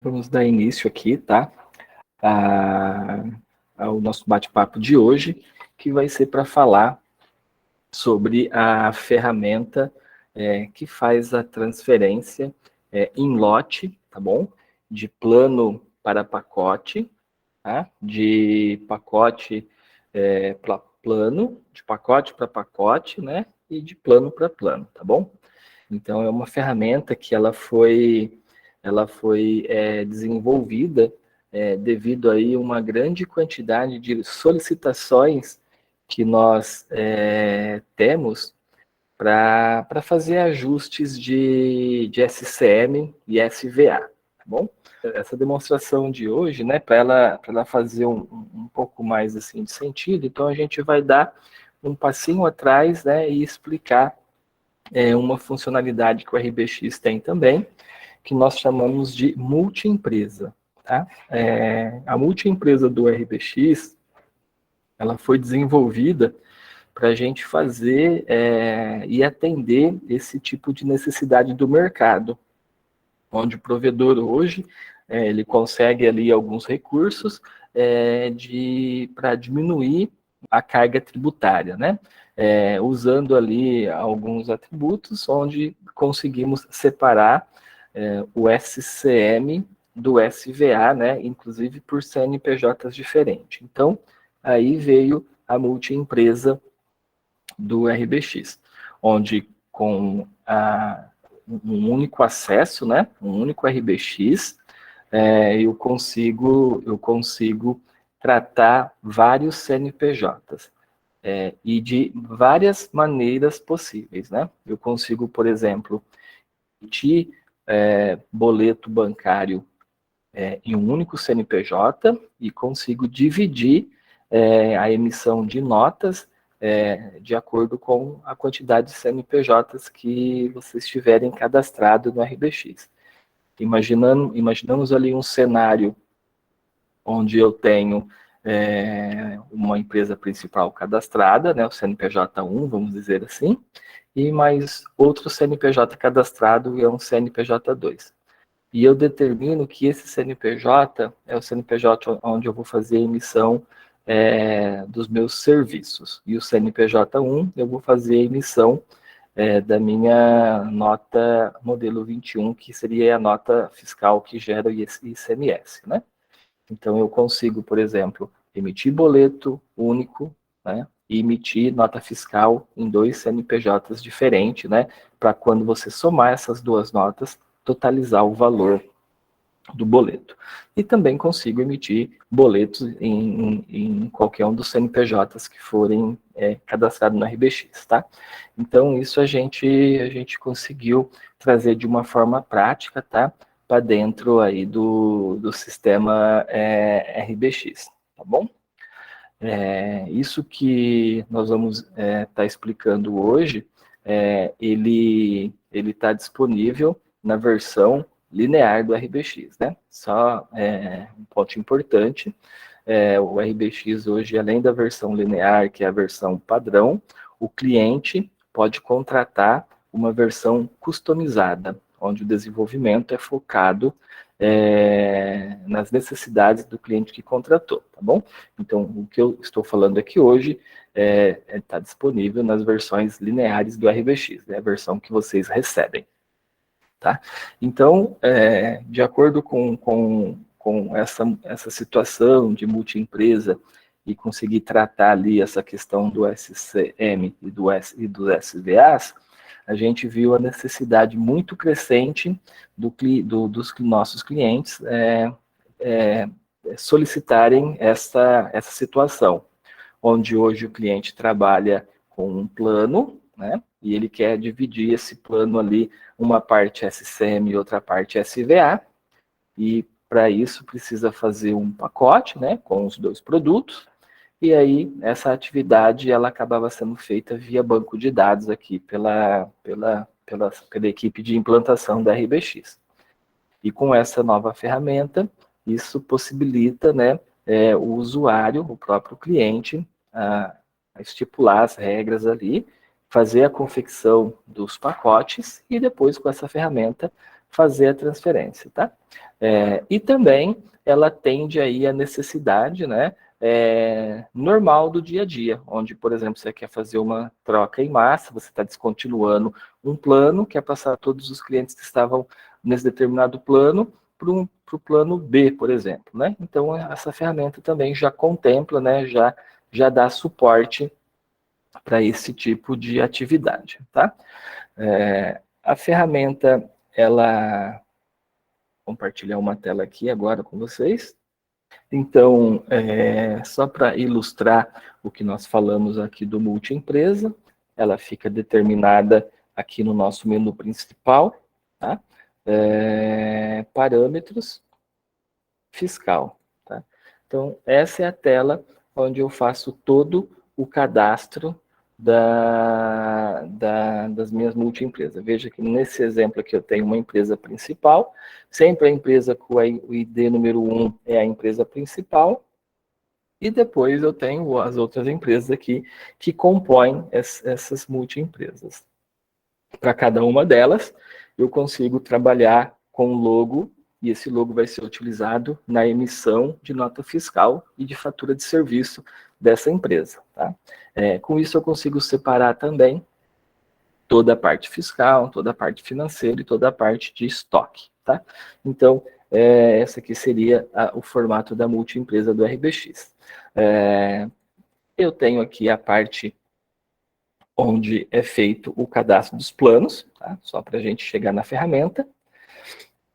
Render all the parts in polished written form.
Vamos dar início aqui, tá? Ao nosso bate-papo de hoje, que vai ser para falar sobre a ferramenta que faz a transferência em lote, tá bom? De plano para pacote, tá? De pacote para plano, de pacote para pacote, né? E de plano para plano, tá bom? Então, é uma ferramenta que ela foi desenvolvida devido aí a uma grande quantidade de solicitações que nós temos para fazer ajustes de SCM e SVA, tá bom? Essa demonstração de hoje, né, para ela fazer um pouco mais assim de sentido, então a gente vai dar um passinho atrás, né, e explicar uma funcionalidade que o RBX tem também, que nós chamamos de multiempresa. Tá? A multiempresa do RBX, ela foi desenvolvida para a gente fazer e atender esse tipo de necessidade do mercado, onde o provedor hoje ele consegue ali alguns recursos para diminuir a carga tributária, né? Usando ali alguns atributos onde conseguimos separar o SCM do SVA, né? Inclusive por CNPJs diferentes. Então, aí veio a multiempresa do RBX, onde com um único acesso, né? Um único RBX, eu consigo tratar vários CNPJs. E de várias maneiras possíveis, né? Eu consigo, por exemplo, emitir boleto bancário em um único CNPJ e consigo dividir a emissão de notas de acordo com a quantidade de CNPJs que vocês tiverem cadastrado no RBX. Imaginamos ali um cenário onde eu tenho uma empresa principal cadastrada, né, o CNPJ1, vamos dizer assim, e mais outro CNPJ cadastrado e é um CNPJ2. E eu determino que esse CNPJ é o CNPJ onde eu vou fazer a emissão dos meus serviços. E o CNPJ1 eu vou fazer a emissão da minha nota modelo 21, que seria a nota fiscal que gera o ICMS, né? Então, eu consigo, por exemplo, emitir boleto único, né, e emitir nota fiscal em dois CNPJs diferentes, né, para quando você somar essas duas notas, totalizar o valor do boleto. E também consigo emitir boletos em qualquer um dos CNPJs que forem cadastrados no RBX, tá? Então, isso a gente conseguiu trazer de uma forma prática, tá? Para dentro aí do sistema RBX, tá bom? Isso que nós vamos estar explicando hoje, ele está disponível na versão linear do RBX, né? Só um ponto importante, o RBX hoje, além da versão linear, que é a versão padrão, o cliente pode contratar uma versão customizada, onde o desenvolvimento é focado nas necessidades do cliente que contratou, tá bom? Então, o que eu estou falando aqui hoje está disponível nas versões lineares do RBX, né, a versão que vocês recebem. Tá? Então, de acordo com essa situação de multiempresa e conseguir tratar ali essa questão do SCM e dos SVAs, a gente viu a necessidade muito crescente dos nossos clientes solicitarem essa situação, onde hoje o cliente trabalha com um plano, né, e ele quer dividir esse plano ali, uma parte SCM e outra parte SVA, e para isso precisa fazer um pacote, né, com os dois produtos, e aí essa atividade ela acabava sendo feita via banco de dados aqui pela equipe de implantação da RBX. E com essa nova ferramenta, isso possibilita, né, o usuário, o próprio cliente, a estipular as regras ali, fazer a confecção dos pacotes e depois com essa ferramenta fazer a transferência, tá? E também ela atende aí a necessidade, né, normal do dia a dia, onde, por exemplo, você quer fazer uma troca em massa, você está descontinuando um plano, quer passar todos os clientes que estavam nesse determinado plano para o plano B, por exemplo, né? Então, essa ferramenta também já contempla, né, já dá suporte para esse tipo de atividade, tá? A ferramenta, ela... Vou compartilhar uma tela aqui agora com vocês. Então, só para ilustrar o que nós falamos aqui do multiempresa, ela fica determinada aqui no nosso menu principal, tá? Parâmetros, fiscal, tá? Então, essa é a tela onde eu faço todo o cadastro das minhas multiempresas. Veja que nesse exemplo aqui eu tenho uma empresa principal, sempre a empresa com o ID número 1 é a empresa principal, e depois eu tenho as outras empresas aqui que compõem essas multiempresas. Para cada uma delas, eu consigo trabalhar com o logo, e esse logo vai ser utilizado na emissão de nota fiscal e de fatura de serviço dessa empresa, tá? Com isso eu consigo separar também toda a parte fiscal, toda a parte financeira e toda a parte de estoque, tá? Então, essa aqui seria o formato da multiempresa do RBX. Eu tenho aqui a parte onde é feito o cadastro dos planos, tá? Só para a gente chegar na ferramenta,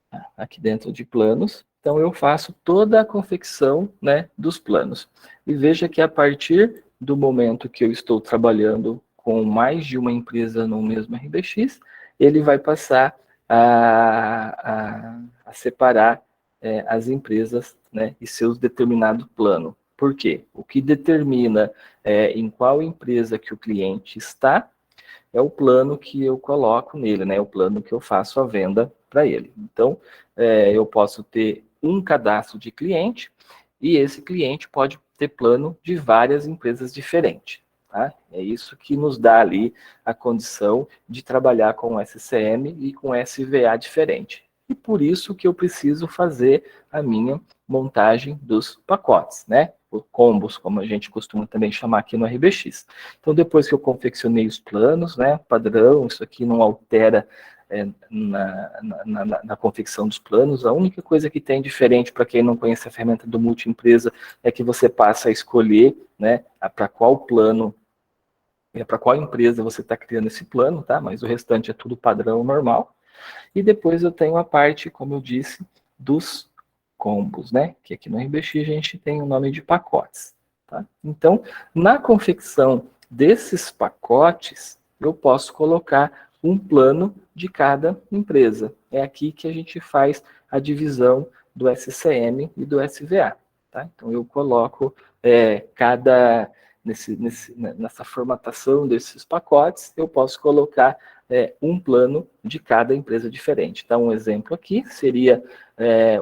tá? Aqui dentro de planos. Então, eu faço toda a confecção, né, dos planos. E veja que a partir do momento que eu estou trabalhando com mais de uma empresa no mesmo RBX, ele vai passar a separar as empresas, né, e seus determinados planos. Por quê? O que determina em qual empresa que o cliente está é o plano que eu coloco nele, né? É o plano que eu faço a venda para ele. Então, eu posso ter um cadastro de cliente e esse cliente pode ter plano de várias empresas diferentes. Tá? É isso que nos dá ali a condição de trabalhar com SCM e com SVA diferente. E por isso que eu preciso fazer a minha montagem dos pacotes, né? Combos, como a gente costuma também chamar aqui no RBX. Então, depois que eu confeccionei os planos, né, padrão, isso aqui não altera na confecção dos planos, a única coisa que tem diferente para quem não conhece a ferramenta do multiempresa é que você passa a escolher, né, para qual plano, para qual empresa você está criando esse plano, tá? Mas o restante é tudo padrão normal. E depois eu tenho a parte, como eu disse, dos combos, né? Que aqui no RBX a gente tem o nome de pacotes. Tá? Então, na confecção desses pacotes, eu posso colocar um plano de cada empresa. É aqui que a gente faz a divisão do SCM e do SVA. Tá? Então, eu coloco nessa formatação desses pacotes, eu posso colocar um plano de cada empresa diferente. Então, um exemplo aqui seria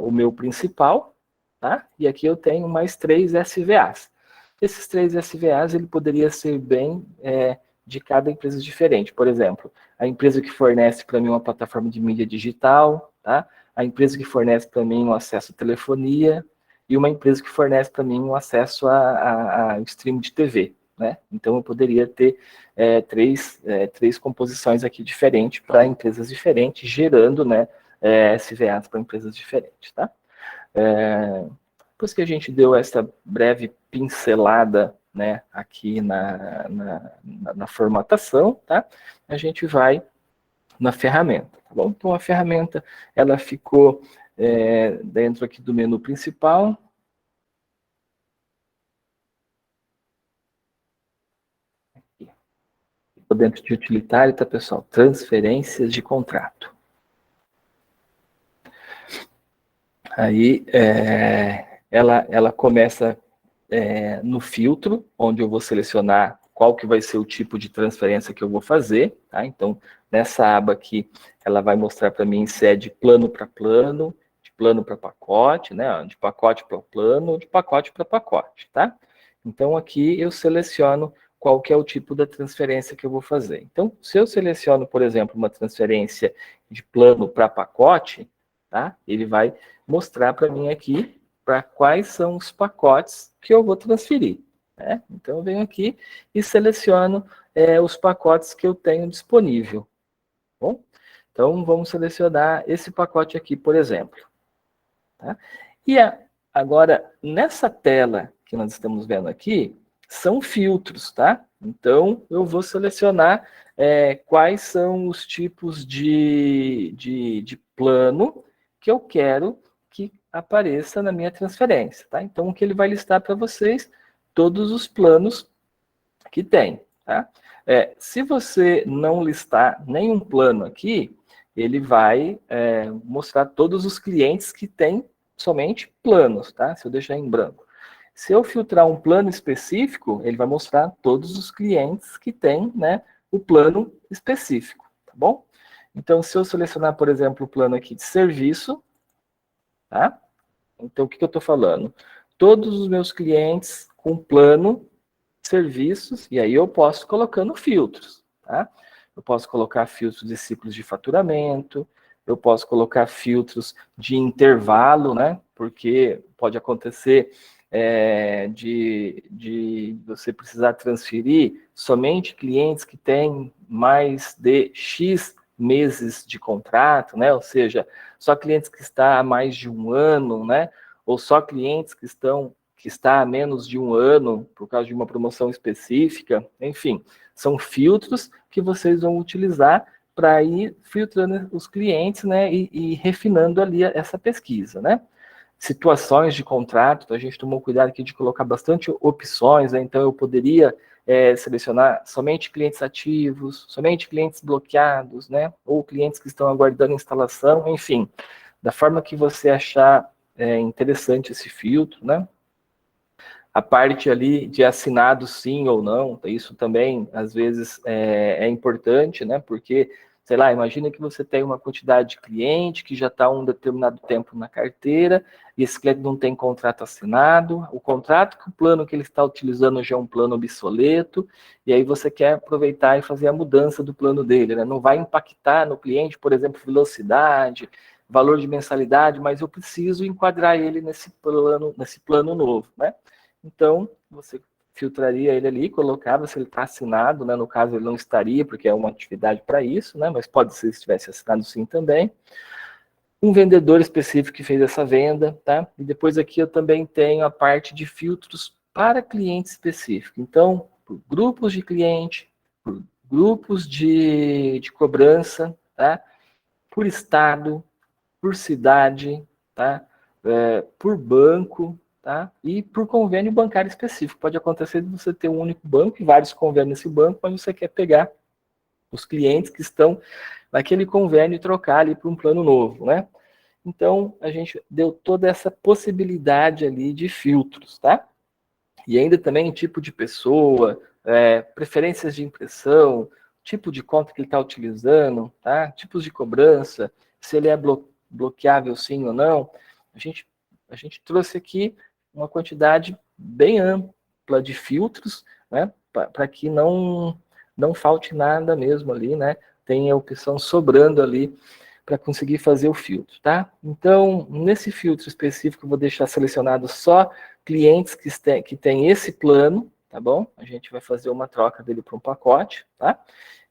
o meu principal, tá? E aqui eu tenho mais 3 SVAs. Esses 3 SVAs, ele poderia ser bem de cada empresa diferente. Por exemplo, a empresa que fornece para mim uma plataforma de mídia digital, tá? A empresa que fornece para mim um acesso à telefonia e uma empresa que fornece para mim um acesso a stream de TV, né? Então, eu poderia ter três composições aqui diferentes para empresas diferentes, gerando, né, SVAs para empresas diferentes, tá? Depois que a gente deu essa breve pincelada, né, aqui na formatação, tá? A gente vai na ferramenta, tá bom? Então, a ferramenta, ela ficou dentro aqui do menu principal. Estou dentro de utilitário, tá, pessoal? Transferências de contrato. Aí, ela começa no filtro, onde eu vou selecionar qual que vai ser o tipo de transferência que eu vou fazer, tá? Então, nessa aba aqui, ela vai mostrar para mim se é de plano para plano, de plano para pacote, né? De pacote para plano, de pacote para pacote, tá? Então, aqui eu seleciono qual que é o tipo da transferência que eu vou fazer. Então, se eu seleciono, por exemplo, uma transferência de plano para pacote, tá? Ele vai mostrar para mim aqui para quais são os pacotes que eu vou transferir. Né? Então, eu venho aqui e seleciono os pacotes que eu tenho disponível. Bom? Então, vamos selecionar esse pacote aqui, por exemplo. Tá? E agora, nessa tela que nós estamos vendo aqui, são filtros, tá? Então, eu vou selecionar quais são os tipos de plano que eu quero que apareça na minha transferência, tá? Então, o que ele vai listar para vocês, todos os planos que tem, tá? Se você não listar nenhum plano aqui, ele vai mostrar todos os clientes que têm somente planos, tá? Se eu deixar em branco. Se eu filtrar um plano específico, ele vai mostrar todos os clientes que têm, né, o plano específico, tá bom? Então, se eu selecionar, por exemplo, o plano aqui de serviço, tá? Então, o que eu estou falando? Todos os meus clientes com plano serviços, e aí eu posso colocando filtros, tá? Eu posso colocar filtros de ciclos de faturamento, eu posso colocar filtros de intervalo, né? Porque pode acontecer de você precisar transferir somente clientes que têm mais de X meses de contrato, né? Ou seja, só clientes que estão há mais de um ano, né? Ou só clientes que está há menos de um ano por causa de uma promoção específica, enfim, são filtros que vocês vão utilizar para ir filtrando os clientes, né, e refinando ali essa pesquisa, né. Situações de contrato, então a gente tomou cuidado aqui de colocar bastante opções, né, então eu poderia selecionar somente clientes ativos, somente clientes bloqueados, né, ou clientes que estão aguardando instalação, enfim, da forma que você achar interessante esse filtro, né. A parte ali de assinado sim ou não, isso também às vezes é importante, né? Porque, sei lá, imagina que você tem uma quantidade de cliente que já está um determinado tempo na carteira e esse cliente não tem contrato assinado, o contrato que o plano que ele está utilizando já é um plano obsoleto, e aí você quer aproveitar e fazer a mudança do plano dele, né? Não vai impactar no cliente, por exemplo, velocidade, valor de mensalidade, mas eu preciso enquadrar ele nesse plano novo, né? Então, você filtraria ele ali, colocava se ele está assinado, né? No caso, ele não estaria, porque é uma atividade para isso, né? Mas pode ser se tivesse assinado sim também. Um vendedor específico que fez essa venda, tá? E depois aqui eu também tenho a parte de filtros para cliente específico. Então, por grupos de cliente, por grupos de cobrança, tá? Por estado, por cidade, tá? Por banco, tá? E por convênio bancário específico. Pode acontecer de você ter um único banco e vários convênios nesse banco, mas você quer pegar os clientes que estão naquele convênio e trocar ali para um plano novo, né? Então, a gente deu toda essa possibilidade ali de filtros, tá? E ainda também tipo de pessoa, preferências de impressão, tipo de conta que ele está utilizando, tá? Tipos de cobrança, se ele é bloqueável sim ou não. A gente trouxe aqui uma quantidade bem ampla de filtros, né? Para que não falte nada mesmo ali, né? Tem a opção sobrando ali para conseguir fazer o filtro, tá? Então, nesse filtro específico, eu vou deixar selecionado só clientes que têm esse plano, tá bom? A gente vai fazer uma troca dele para um pacote, tá?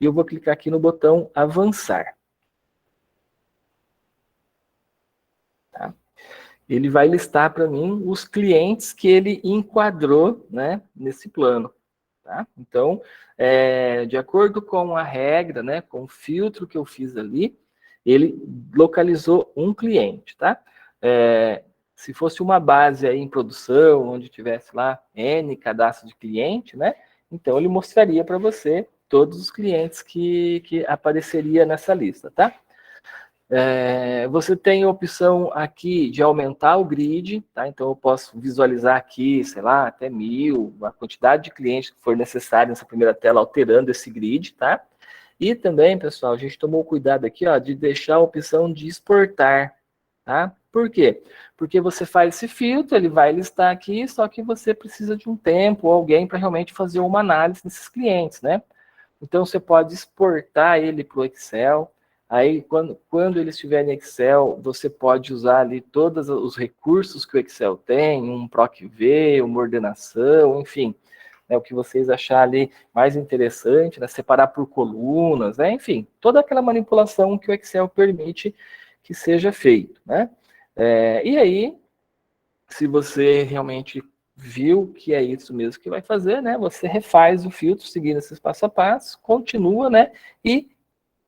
E eu vou clicar aqui no botão avançar. Tá? Ele vai listar para mim os clientes que ele enquadrou, né, nesse plano. Tá? Então, de acordo com a regra, né, com o filtro que eu fiz ali, ele localizou um cliente, tá? Se fosse uma base aí em produção, onde tivesse lá N cadastro de cliente, né? Então, ele mostraria para você todos os clientes que apareceria nessa lista, tá? Você tem a opção aqui de aumentar o grid, tá? Então eu posso visualizar aqui, sei lá, até 1000, a quantidade de clientes que for necessário nessa primeira tela, alterando esse grid, tá? E também, pessoal, a gente tomou cuidado aqui, ó, de deixar a opção de exportar, tá? Por quê? Porque você faz esse filtro, ele vai listar aqui, só que você precisa de um tempo ou alguém para realmente fazer uma análise desses clientes, né? Então você pode exportar ele para o Excel. Aí, quando ele estiver em Excel, você pode usar ali todos os recursos que o Excel tem, um PROC-V, uma ordenação, enfim, né, o que vocês acharem ali mais interessante, né, separar por colunas, né, enfim, toda aquela manipulação que o Excel permite que seja feito, né? E aí, se você realmente viu que é isso mesmo que vai fazer, né, você refaz o filtro seguindo esses passo a passo, continua, né, e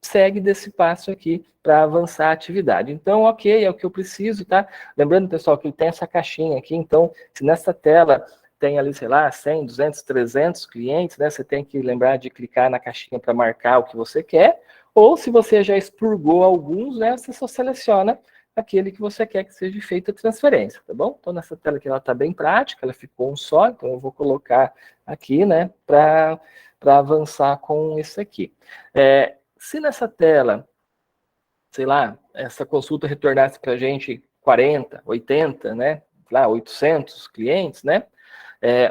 segue desse passo aqui para avançar a atividade. Então, ok, é o que eu preciso, tá? Lembrando, pessoal, que ele tem essa caixinha aqui, então, se nessa tela tem ali, sei lá, 100, 200, 300 clientes, né? Você tem que lembrar de clicar na caixinha para marcar o que você quer, ou se você já expurgou alguns, né? Você só seleciona aquele que você quer que seja feita a transferência, tá bom? Então, nessa tela aqui ela está bem prática, ela ficou um só, então eu vou colocar aqui, né, para avançar com isso aqui. Se nessa tela, sei lá, essa consulta retornasse para a gente 40, 80, né, lá 800 clientes, né,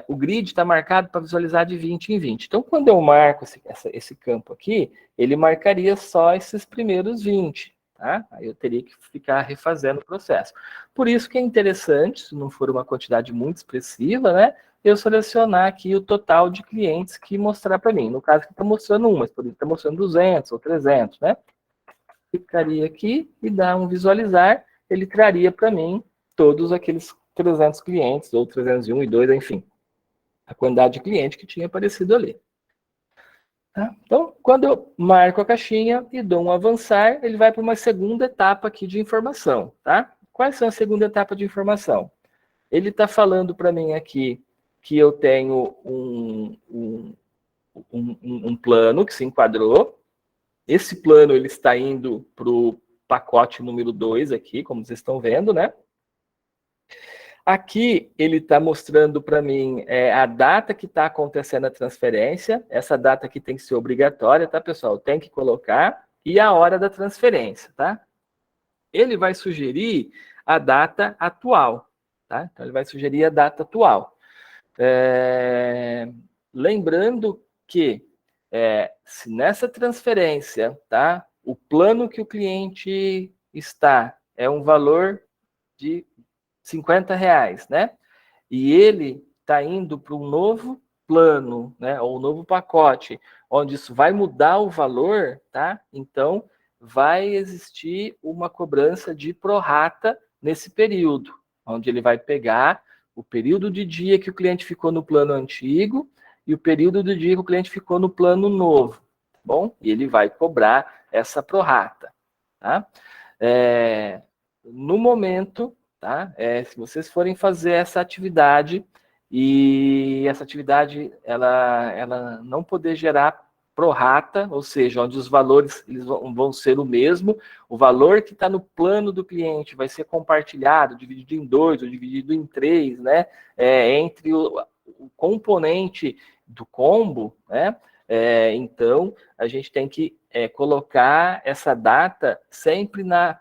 o grid está marcado para visualizar de 20 em 20. Então, quando eu marco esse campo aqui, ele marcaria só esses primeiros 20. Tá? Aí eu teria que ficar refazendo o processo. Por isso que é interessante, se não for uma quantidade muito expressiva, né, eu selecionar aqui o total de clientes que mostrar para mim. No caso, que está mostrando um, mas por isso está mostrando 200 ou 300, né? Clicaria aqui e dá um visualizar, ele traria para mim todos aqueles 300 clientes, ou 301 e 2, enfim, a quantidade de cliente que tinha aparecido ali. Tá? Então, quando eu marco a caixinha e dou um avançar, ele vai para uma segunda etapa aqui de informação. Tá? Quais são a segunda etapa de informação? Ele está falando para mim aqui que eu tenho um plano que se enquadrou. Esse plano ele está indo para o pacote número 2 aqui, como vocês estão vendo, né? Aqui ele está mostrando para mim a data que está acontecendo a transferência. Essa data aqui tem que ser obrigatória, tá, pessoal? Tem que colocar. E a hora da transferência, tá? Ele vai sugerir a data atual, tá? Então, ele vai sugerir a data atual. Lembrando que se nessa transferência, tá, o plano que o cliente está é um valor de R$50, né? E ele está indo para um novo plano, né, ou um novo pacote, onde isso vai mudar o valor, tá? Então, vai existir uma cobrança de prorata nesse período, onde ele vai pegar o período de dia que o cliente ficou no plano antigo e o período de dia que o cliente ficou no plano novo, tá bom? E ele vai cobrar essa prorata, tá? No momento, tá? Se vocês forem fazer essa atividade e essa atividade ela não poder gerar prorata, ou seja, onde os valores eles vão ser o mesmo, o valor que está no plano do cliente vai ser compartilhado, dividido em 2 ou dividido em 3, né? Entre o componente do combo, né? Então, a gente tem que colocar essa data sempre na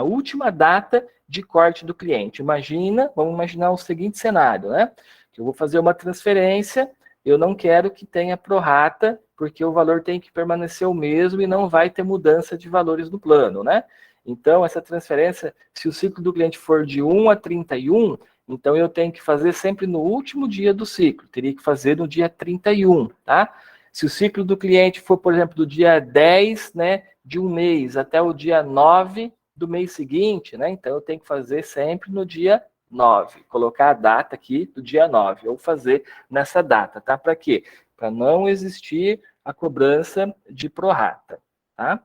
última data de corte do cliente. Vamos imaginar o seguinte cenário, né? Eu vou fazer uma transferência, eu não quero que tenha prorata, porque o valor tem que permanecer o mesmo e não vai ter mudança de valores do plano, né? Então, essa transferência, se o ciclo do cliente for de 1 a 31, então eu tenho que fazer sempre no último dia do ciclo, teria que fazer no dia 31, tá? Se o ciclo do cliente for, por exemplo, do dia 10, né, de um mês até o dia 9 do mês seguinte, né? Então eu tenho que fazer sempre no dia 9, colocar a data aqui do dia 9, ou fazer nessa data, tá? Para quê? Para não existir a cobrança de prorata, tá?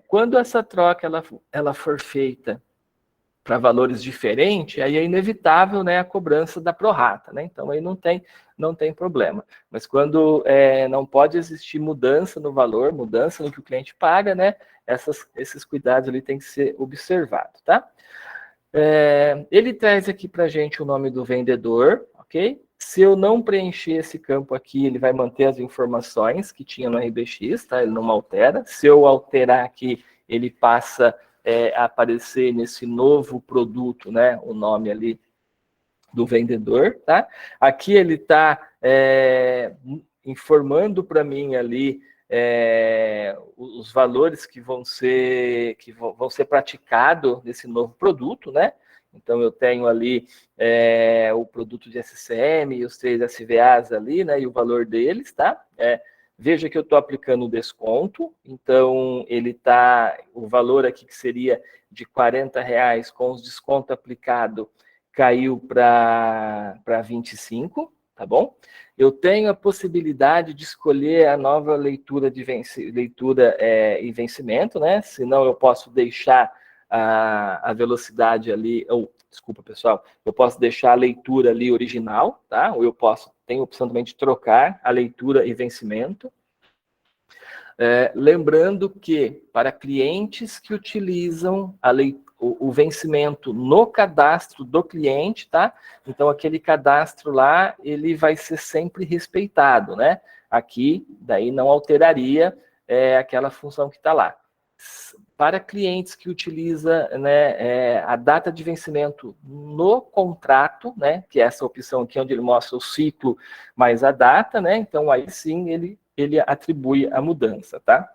Quando essa troca ela for feita para valores diferentes, aí é inevitável, né, a cobrança da prorata, né? Então aí não tem problema. Mas quando não pode existir mudança no valor, mudança no que o cliente paga, né? Esses cuidados ali têm que ser observados, tá? Ele traz aqui para a gente o nome do vendedor, ok? Se eu não preencher esse campo aqui, ele vai manter as informações que tinha no RBX, tá? Ele não altera. Se eu alterar aqui, ele passa a aparecer nesse novo produto, né? O nome ali do vendedor, tá? Aqui ele está informando para mim ali os valores que vão ser praticados nesse novo produto, né? Então, eu tenho ali o produto de SCM e os 3 SVAs ali, né? E o valor deles, tá? Veja que eu estou aplicando o desconto, então ele está, o valor aqui que seria de R$40 com os desconto aplicado, caiu para 25, tá bom? Eu tenho a possibilidade de escolher a nova leitura e vencimento, né? Senão eu posso deixar a velocidade ali, desculpa pessoal, eu posso deixar a leitura ali original, tá? Ou eu tenho a opção também de trocar a leitura e vencimento. Lembrando que para clientes que utilizam o vencimento no cadastro do cliente, tá? Então, aquele cadastro lá, ele vai ser sempre respeitado, né? Aqui, daí não alteraria aquela função que está lá. Para clientes que utilizam, né, a data de vencimento no contrato, né, que é essa opção aqui onde ele mostra o ciclo mais a data, né? Então, aí sim ele atribui a mudança, tá?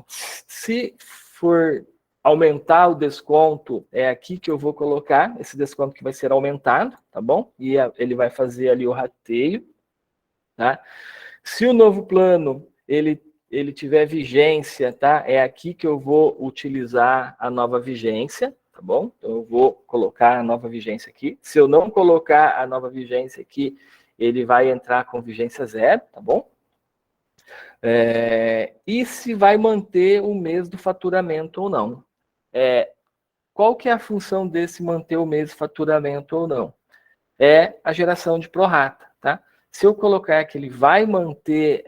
Se for aumentar o desconto, é aqui que eu vou colocar esse desconto que vai ser aumentado, tá bom? E ele vai fazer ali o rateio, tá? Se o novo plano, ele tiver vigência, tá? É aqui que eu vou utilizar a nova vigência, tá bom? Então, eu vou colocar a nova vigência aqui. Se eu não colocar a nova vigência aqui, ele vai entrar com vigência 0, tá bom? E se vai manter o mês do faturamento ou não. Qual que é a função desse manter o mês de faturamento ou não? É a geração de prorata, tá? Se eu colocar que ele vai manter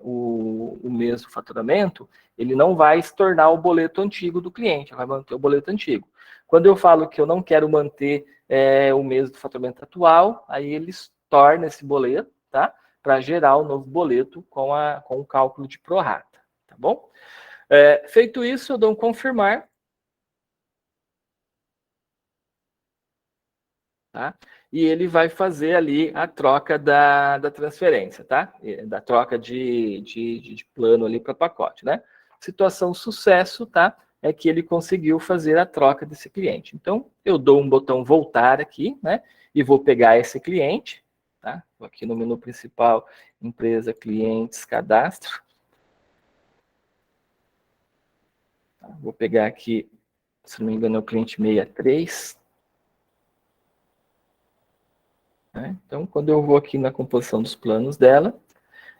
o mês do faturamento, ele não vai se tornar o boleto antigo do cliente, vai manter o boleto antigo. Quando eu falo que eu não quero manter o mês do faturamento atual, aí eles tornam esse boleto, tá? Para gerar o novo boleto com o cálculo de prorata, tá bom? Feito isso, eu dou um confirmar. Tá? E ele vai fazer ali a troca da transferência, tá? Da troca de plano ali para pacote, né? Situação sucesso, tá? É que ele conseguiu fazer a troca desse cliente. Então, eu dou um botão voltar aqui, né? E vou pegar esse cliente, tá? Vou aqui no menu principal, empresa, clientes, cadastro. Tá? Vou pegar aqui, se não me engano, é o cliente 63. Então, quando eu vou aqui na composição dos planos dela,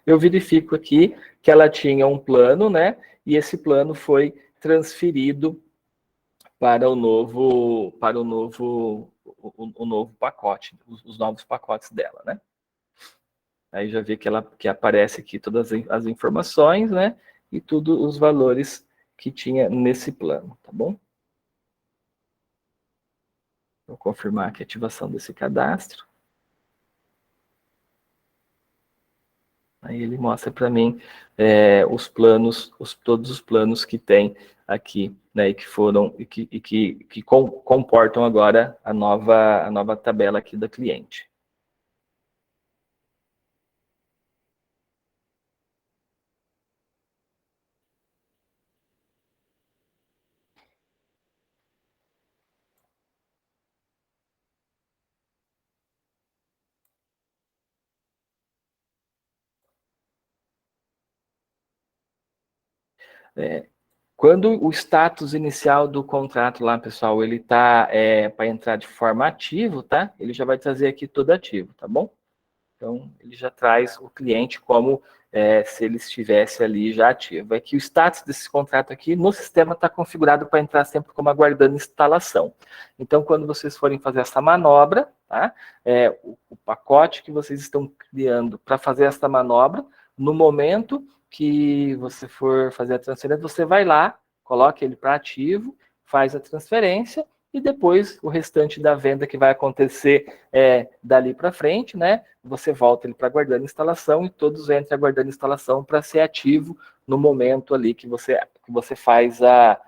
eu verifico aqui que ela tinha um plano, né? E esse plano foi transferido para o novo pacote, os novos pacotes dela, né? Aí já vê que aparece aqui todas as informações, né? E todos os valores que tinha nesse plano, tá bom? Vou confirmar aqui a ativação desse cadastro. Aí ele mostra para mim os planos, todos os planos que tem aqui, né, e que foram e que comportam agora a nova tabela aqui da cliente. Quando o status inicial do contrato lá, pessoal, ele tá para entrar de forma ativo, tá? Ele já vai trazer aqui todo ativo, tá bom? Então, ele já traz o cliente como se ele estivesse ali já ativo. É que o status desse contrato aqui no sistema está configurado para entrar sempre como aguardando instalação. Então, quando vocês forem fazer essa manobra, tá? O pacote que vocês estão criando para fazer essa manobra, no momento que você for fazer a transferência, você vai lá, coloca ele para ativo, faz a transferência e depois o restante da venda que vai acontecer dali para frente, né? Você volta ele para aguardando instalação e todos entram aguardando instalação para ser ativo no momento ali que você faz a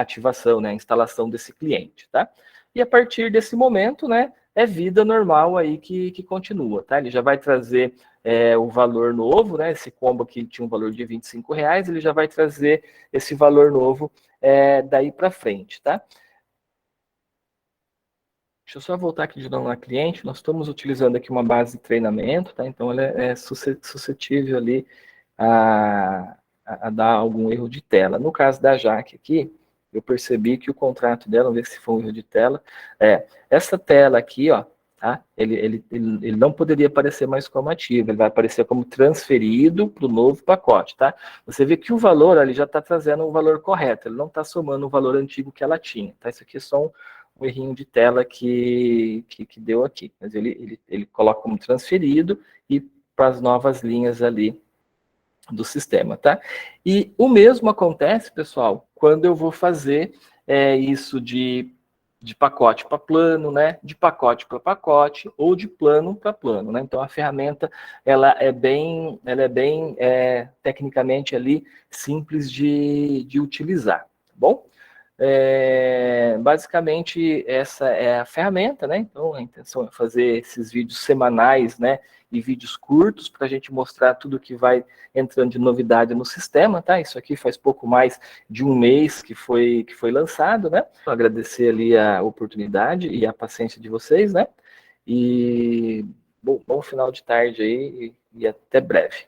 ativação, né? A instalação desse cliente, tá? E a partir desse momento, né? é vida normal aí que continua, tá? Ele já vai trazer o valor novo, né? Esse combo aqui tinha um valor de R$ 25, ele já vai trazer esse valor novo daí para frente, tá? Deixa eu só voltar aqui de novo na cliente. Nós estamos utilizando aqui uma base de treinamento, tá? Então ela é suscetível ali a dar algum erro de tela. No caso da Jaque aqui, eu percebi que o contrato dela, vamos ver se foi um erro de tela, essa tela aqui, ó, tá? Ele não poderia aparecer mais como ativo, ele vai aparecer como transferido para o novo pacote, tá? Você vê que o valor ali já está trazendo o valor correto, ele não está somando o valor antigo que ela tinha, tá? Isso aqui é só um errinho de tela que deu aqui, mas ele coloca como transferido e para as novas linhas ali do sistema, tá? E o mesmo acontece, pessoal, quando eu vou fazer isso de pacote para plano, né? De pacote para pacote ou de plano para plano, né? Então a ferramenta ela é bem tecnicamente ali simples de utilizar, tá bom? Basicamente essa é a ferramenta, né? Então a intenção é fazer esses vídeos semanais, né? E vídeos curtos para a gente mostrar tudo que vai entrando de novidade no sistema, tá? Isso aqui faz pouco mais de um mês que foi lançado, né? Agradecer ali a oportunidade e a paciência de vocês, né? E bom final de tarde aí e até breve.